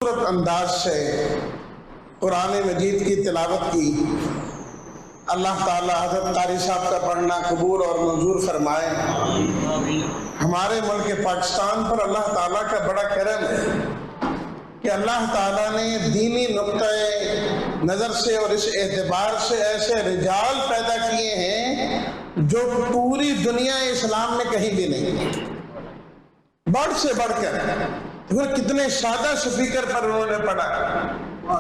خوبصورت انداز سے قرآن مجید کی تلاوت کی۔ اللہ تعالیٰ حضرت قاری صاحب کا پڑھنا قبول اور منظور فرمائے۔ ہمارے ملک پاکستان پر اللہ تعالیٰ کا بڑا کرم ہے کہ اللہ تعالیٰ نے دینی نقطۂ نظر سے اور اس اعتبار سے ایسے رجال پیدا کیے ہیں جو پوری دنیا اسلام میں کہیں بھی نہیں، بڑھ سے بڑھ کر۔ پھر کتنے سادہ سپیکر پر انہوں نے پڑھا،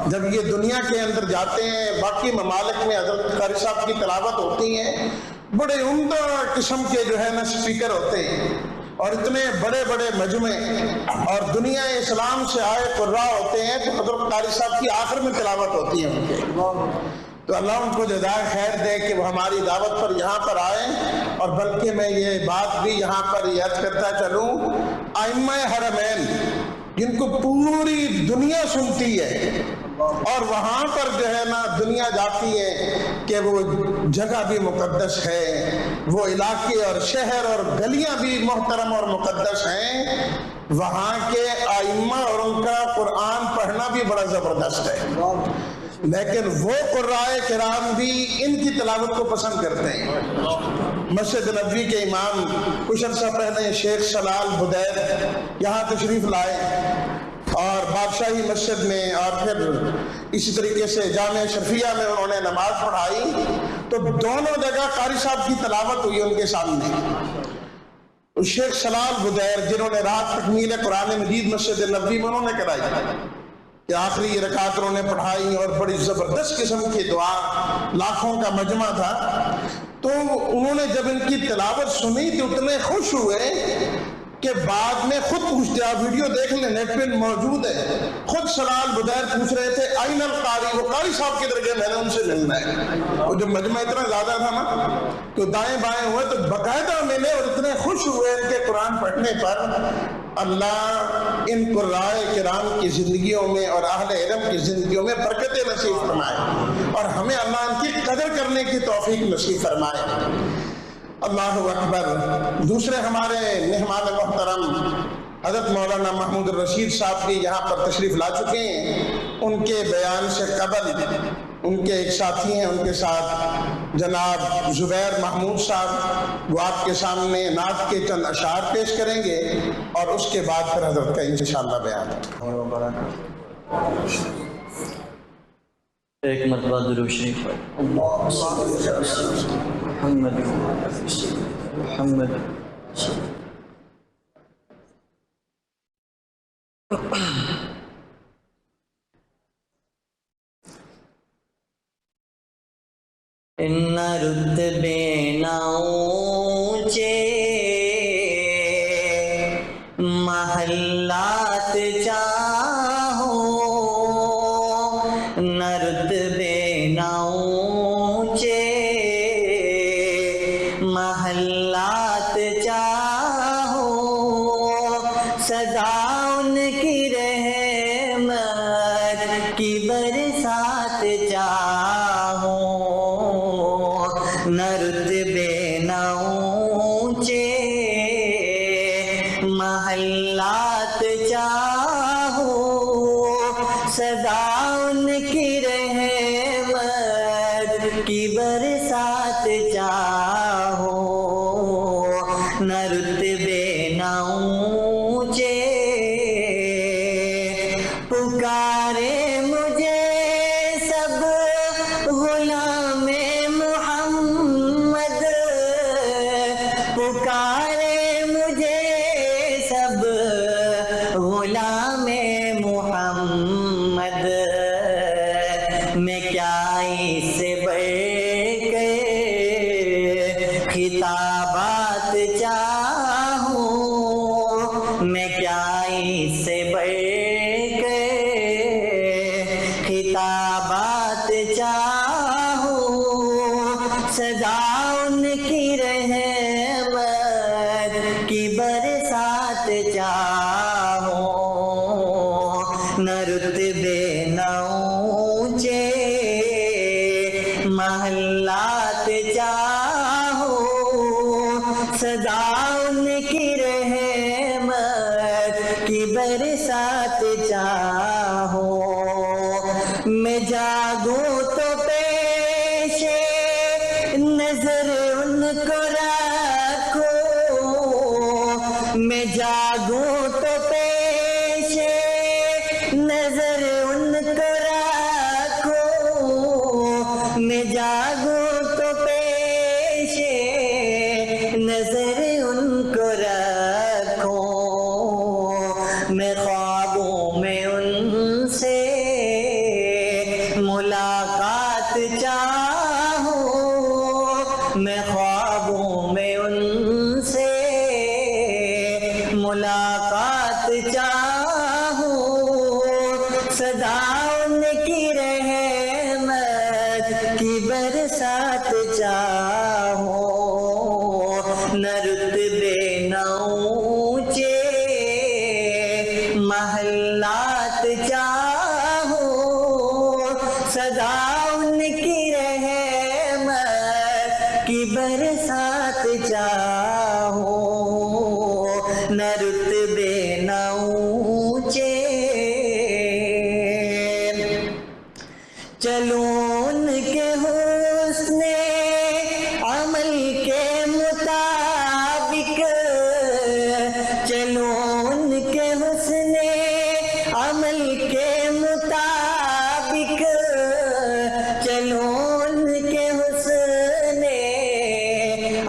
جب یہ دنیا کے اندر جاتے ہیں باقی ممالک میں حضرت قاری صاحب کی تلاوت ہوتی ہیں، بڑے عمدہ قسم کے جو ہے نا سپیکر ہوتے ہیں اور اتنے بڑے بڑے مجمع اور دنیا اسلام سے آئے قراء ہوتے ہیں، تو حضرت قاری صاحب کی آخر میں تلاوت ہوتی ہے ان کے۔ تو اللہ ان کو جزائے خیر دے کہ وہ ہماری دعوت پر یہاں پر آئیں۔ اور بلکہ میں یہ بات بھی یہاں پر یاد کرتا چلوں، ائمہ حرمین جن کو پوری دنیا سنتی ہے اور وہاں پر جو ہے نا دنیا جاتی ہے کہ وہ جگہ بھی مقدس ہے، وہ علاقے اور شہر اور گلیاں بھی محترم اور مقدس ہیں، وہاں کے ائمہ اور ان کا قرآن پڑھنا بھی بڑا زبردست ہے، لیکن وہ قراء کرام بھی ان کی تلاوت کو پسند کرتے ہیں۔ مسجد نبوی کے امام کچھ عرصہ پہلے شیخ سلال بدیر یہاں تشریف لائے اور بادشاہی مسجد میں اور پھر اسی طریقے سے جامع شرفیہ میں انہوں نے نماز پڑھائی، تو دونوں جگہ قاری صاحب کی تلاوت ہوئی ان کے سامنے۔ شیخ سلال بدیر جنہوں نے رات تکمیل قرآن مجید مسجد نبوی میں انہوں نے کرائی کہ آخری رکعت انہوں نے پڑھائی اور بڑی زبردست قسم کی دعا، لاکھوں کا مجمع تھا۔ تو انہوں نے جب ان کی تلاوت سنی تو اتنے خوش ہوئے کہ بعد میں خود پوچھتے، آپ ویڈیو دیکھ لیں نیٹ پہ موجود ہے، خود سلال بدیر پوچھ رہے تھے آئین القاری، وہ قاری صاحب کے درجے میں نے ان سے ملنا ہے۔ اور جب مجمع اتنا زیادہ تھا نا تو دائیں بائیں ہوئے تو باقاعدہ ملے اور اتنے خوش ہوئے ان کے قرآن پڑھنے پر۔ اللہ ان قراء کرام کی زندگیوں میں اور اہل علم کی زندگیوں میں برکت نصیب فرمائے اور ہمیں اللہ ان کی قدر کرنے کی توفیق نصیب فرمائے۔ اللہ اکبر۔ دوسرے ہمارے مہمان محترم حضرت مولانا محمود الرشید صاحب بھی یہاں پر تشریف لا چکے ہیں۔ ان کے بیان سے قبل ان کے ایک ساتھی ہیں، ان کے ساتھ جناب زبیر محمود صاحب، وہ آپ کے سامنے نعت کے چند اشعار پیش کریں گے اور اس کے بعد پھر حضرت کا انشاءاللہ بیان۔ ایک مرتبہ درود شریف محمد محمد۔ نہ رتبے نہ اونچے محلات چاہو، نہ رتبے نہ اونچے محلات چاہو، سزا ان کی رحمت کی برسات چاہو، نہ رتبے نہ اونچے محلات چاہو، سزا ان کی رحمت کی برسات چاہو، نہ رتبے نہ اونچے پکارے مجھے سب غلام محمد، پکارے مجھے سب غلام محمد، میں کیا اس سے بڑھ کے خطابات چاہوں، میں کیا اس سے بڑھ کے خطابات چاہوں، سزا ان کی رحمت کی برسات چاہوں، نہ رتبے نہ اونچے محلات چاہو، سزا ان کی رحمت کی برسات چاہو۔ میں جاگوں تو پیش نظر ان کو رکھو، میں جاگوں تو پیش نظر ان کو رکھو، میں خوابوں میں ان سے ملاقات چاہوں، میں خوابوں میں ان سے ملاقات چاہوں، صدا ان کی رحمت کی برسات چاہوں، نہ رتبے نہ اونچے محلات چاہوں، صدا ان کی رحمت کی برسات چاہوں، نہ رتبے نہ اونچے، چلو ان کے حسن عمل کے مطابق، چلو ان کے حسن عمل کے مطابق، چلو ان کے حسن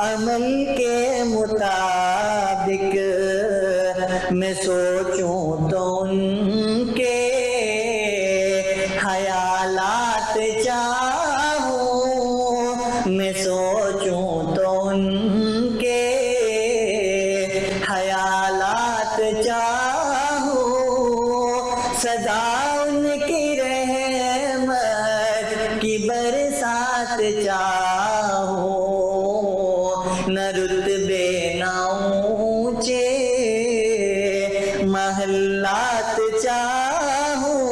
عمل کے مطابق، میں سوچوں تو ان کے خیالات چاہوں، میں سوچوں تو ان کے خیالات چاہوں، صدا ان کی رحمت کی برسات چاہوں، نہ رتبے نہ اونچے محلات چاہوں،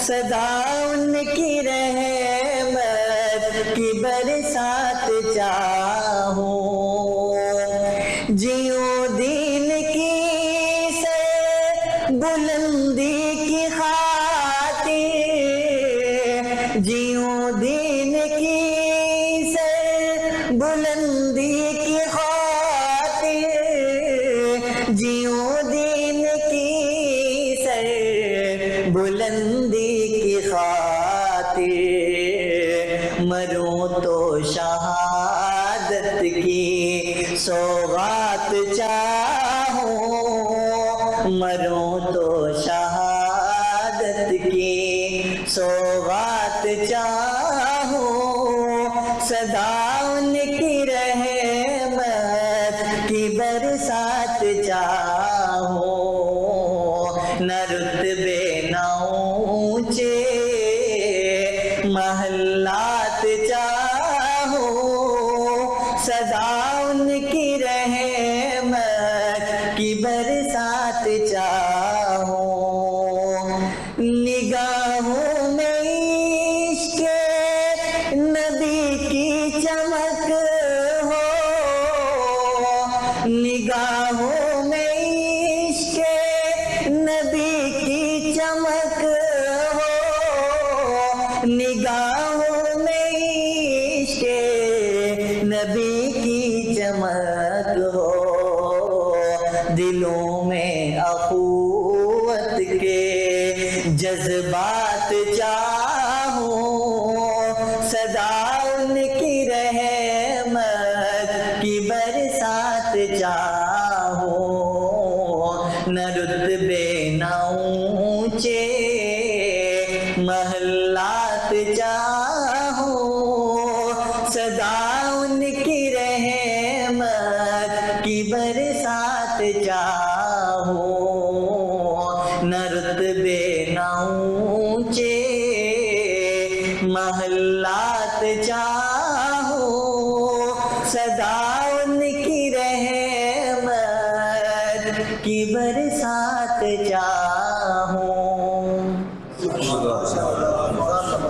صدا ان کی رحمت کی برسات چاہوں، جیو دین کی سر بلندی کی خاطر، جیو دین کی سر بلندی کی خاطر، جیو دین کی سر بلندی کی خاطر، مروں تو شہادت کی سوغات چاہوں، مروں تو شہادت کی سوغات چاہوں، صدا ان کی رحمت کی برسات چاہوں، نہ رتبے نہ اونچے محلات چاہوں، صدا ان کی رحمت کی برسات چاہوں، نگاہوں میں عشق نبی کی چمک ہو، نگاہوں میں عشق نبی کی چمک ہو، نگاہوں میں عشق نبی کی چمک ہو، دلوں میں اخوت کے جذبات چاہوں، صدا ان کی رحمت کی برسات چاہوں، نہ رتبے نہ اونچے محلات چاہوں، صدا ان کی رحمت کی برسات چاہوں، نہ رتبے نہ اونچے محلات چاہوں، صدا